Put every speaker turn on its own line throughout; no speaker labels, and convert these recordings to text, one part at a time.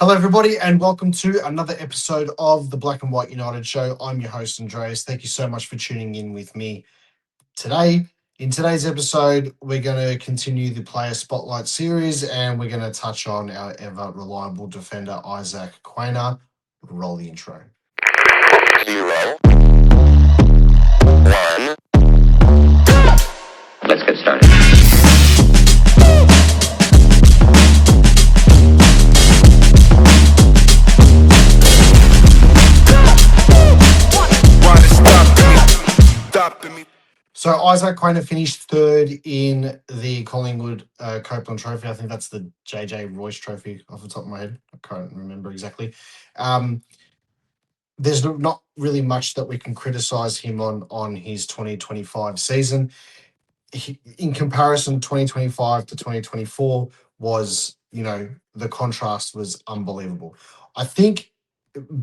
Hello, everybody, and welcome to another episode of the Black and White United Show. I'm your host, Andreas. Thank you so much for tuning in with me today. In today's episode, we're going to continue the player spotlight series and we're going to touch on our ever reliable defender, Issac Quaynor. Roll the intro.
0, 1. Let's get started.
So Issac Quaynor finished third in the Collingwood Copeland Trophy. I think that's the JJ Royce Trophy off the top of my head. I can't remember exactly. There's not really much that we can criticise him on his 2025 season. In comparison, 2025 to 2024 was, the contrast was unbelievable. I think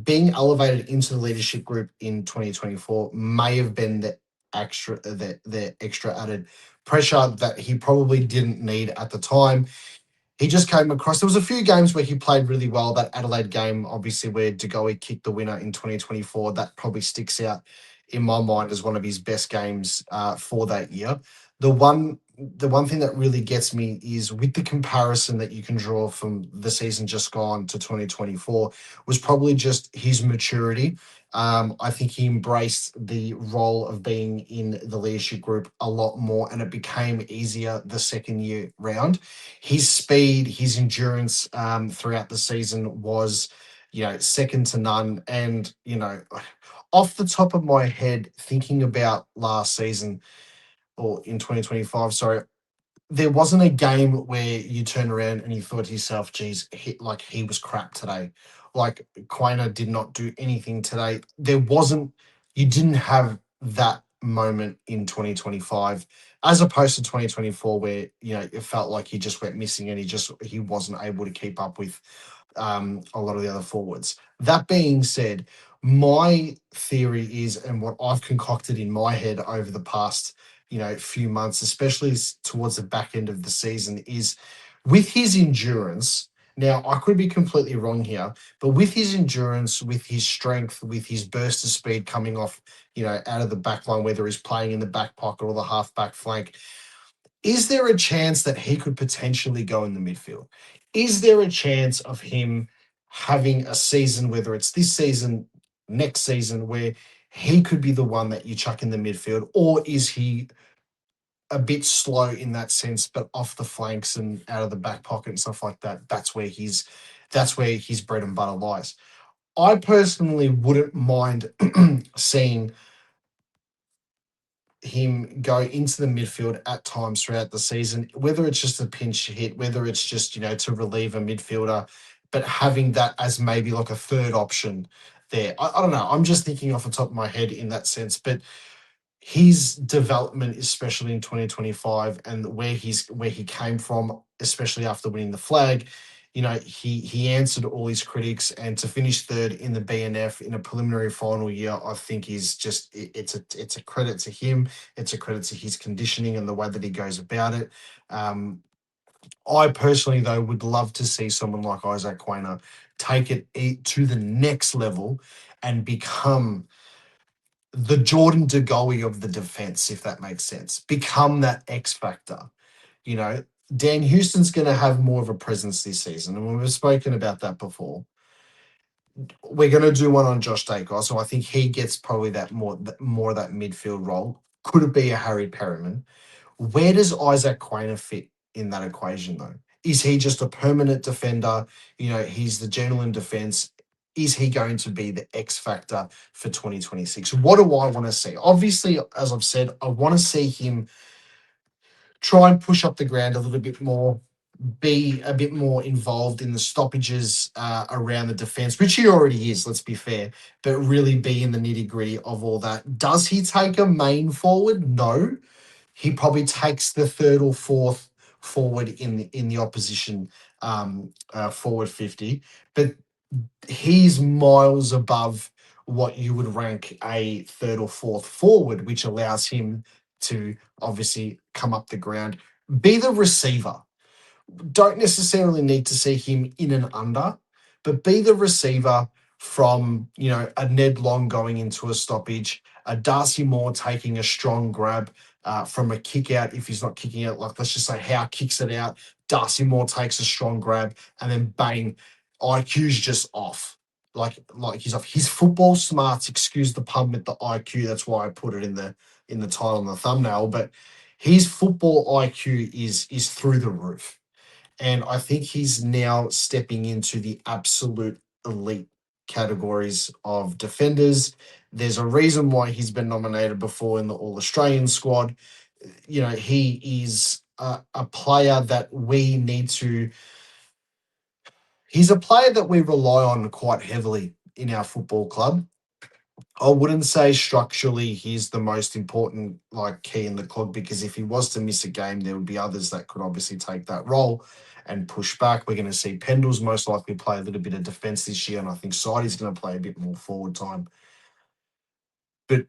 being elevated into the leadership group in 2024 may have been the extra added pressure that he probably didn't need at the time. He just came across. There was a few games where he played really well. That Adelaide game, obviously, where De Goey kicked the winner in 2024, that probably sticks out in my mind as one of his best games for that year. The one thing that really gets me is with the comparison that you can draw from the season just gone to 2024 was probably just his maturity. I think he embraced the role of being in the leadership group a lot more, and it became easier the second year round. His speed, his endurance throughout the season was, second to none. And, off the top of my head, thinking about last season or in 2025, sorry, there wasn't a game where you turn around and you thought to yourself, geez, he was crap today. Like Quaynor did not do anything today. You didn't have that moment in 2025 as opposed to 2024 where, it felt like he just went missing and he wasn't able to keep up with a lot of the other forwards. That being said, my theory is, and what I've concocted in my head over the past, few months, especially towards the back end of the season, is with his endurance. Now, I could be completely wrong here, but with his endurance, with his strength, with his burst of speed coming off, out of the back line, whether he's playing in the back pocket or the half back flank, is there a chance that he could potentially go in the midfield? Is there a chance of him having a season, whether it's this season, next season, where he could be the one that you chuck in the midfield? Or is he a bit slow in that sense, but off the flanks and out of the back pocket and stuff like that? That's where his bread and butter lies. I personally wouldn't mind seeing him go into the midfield at times throughout the season, whether it's just a pinch hit, whether it's just, to relieve a midfielder, but having that as maybe like a third option there. I don't know. I'm just thinking off the top of my head in that sense, but his development, especially in 2025, and where he came from, especially after winning the flag, he answered all his critics, and to finish third in the BNF in a preliminary final year, I think is just it's a credit to him. It's a credit to his conditioning and the way that he goes about it. I personally, though, would love to see someone like Issac Quaynor take it to the next level and become the Jordan De Goey of the defense, if that makes sense. Become that X factor. You know, Dan Houston's going to have more of a presence this season, and we've spoken about that before. We're going to do one on Josh Dacos, so I think he gets probably that more of that midfield role. Could it be a Harry Perryman? Where does Issac Quaynor fit in that equation, though? Is he just a permanent defender? He's the general in defense. Is he going to be the X factor for 2026? What do I want to see? Obviously, as I've said, I want to see him try and push up the ground a little bit more, be a bit more involved in the stoppages around the defense, which he already is, let's be fair, but really be in the nitty gritty of all that. Does he take a main forward? No. He probably takes the third or fourth forward in the opposition forward 50, but he's miles above what you would rank a third or fourth forward, which allows him to obviously come up the ground, be the receiver. Don't necessarily need to see him in and under, but be the receiver from, a Ned Long going into a stoppage, a Darcy Moore taking a strong grab from a kick out. If he's not kicking out, like let's just say Howe kicks it out, Darcy Moore takes a strong grab, and then bang, IQ's just off. Like he's off. His football smarts, excuse the pun with the IQ. That's why I put it in the title and the thumbnail. But his football IQ is through the roof. And I think he's now stepping into the absolute elite categories of defenders. There's a reason why he's been nominated before in the All Australian squad. He is a player that we need to. He's a player that we rely on quite heavily in our football club. I wouldn't say structurally he's the most important key in the club, because if he was to miss a game, there would be others that could obviously take that role and push back. We're going to see Pendles most likely play a little bit of defence this year, and I think Sidey's going to play a bit more forward time. But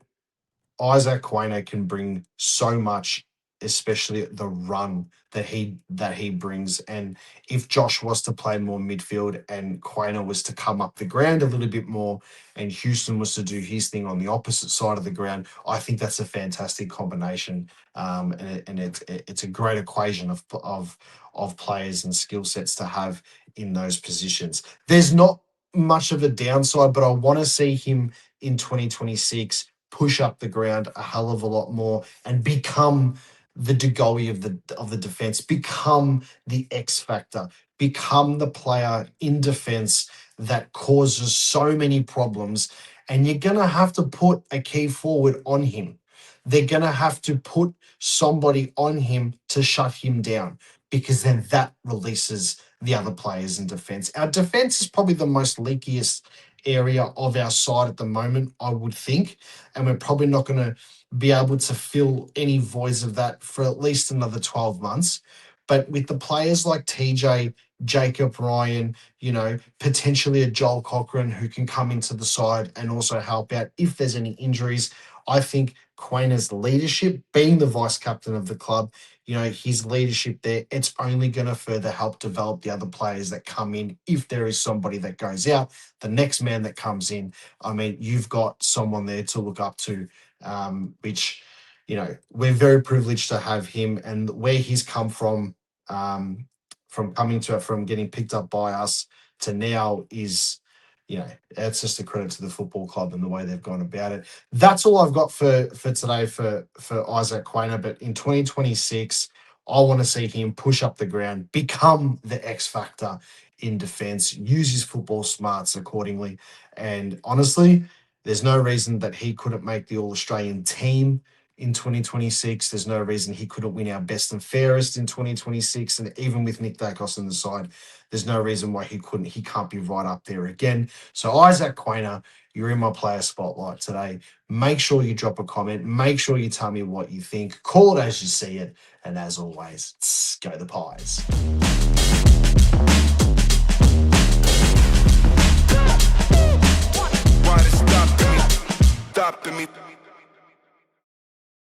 Issac Quaynor can bring so much, especially the run that he brings. And if Josh was to play more midfield and Quaynor was to come up the ground a little bit more, and Houston was to do his thing on the opposite side of the ground, I think that's a fantastic combination. And it's a great equation of players and skill sets to have in those positions. There's not much of a downside, but I want to see him in 2026 push up the ground a hell of a lot more and become the De Goey of the defense, become the X factor, become the player in defense that causes so many problems. And you're going to have to put a key forward on him. They're going to have to put somebody on him to shut him down, because then that releases the other players in defense. Our defense is probably the most leakiest area of our side at the moment, I would think, and we're probably not going to be able to fill any voids of that for at least another 12 months. But with the players like TJ, Jacob Ryan, potentially a Joel Cochran who can come into the side and also help out if there's any injuries, I think Quaynor's leadership, being the vice captain of the club, his leadership there, it's only going to further help develop the other players that come in. If there is somebody that goes out, the next man that comes in, I mean, you've got someone there to look up to, which, we're very privileged to have him, and where he's come from getting picked up by us to now is, it's just a credit to the football club and the way they've gone about it. That's all I've got for today for Issac Quaynor. But in 2026, I want to see him push up the ground, become the X factor in defense, use his football smarts accordingly. And honestly, there's no reason that he couldn't make the All-Australian team in 2026. There's no reason he couldn't win our best and fairest in 2026. And even with Nick Dacos on the side, there's no reason why he couldn't. He can't be right up there again. So Issac Quaynor, you're in my player spotlight today. Make sure you drop a comment. Make sure you tell me what you think. Call it as you see it. And as always, go the Pies.
Why they stopping me?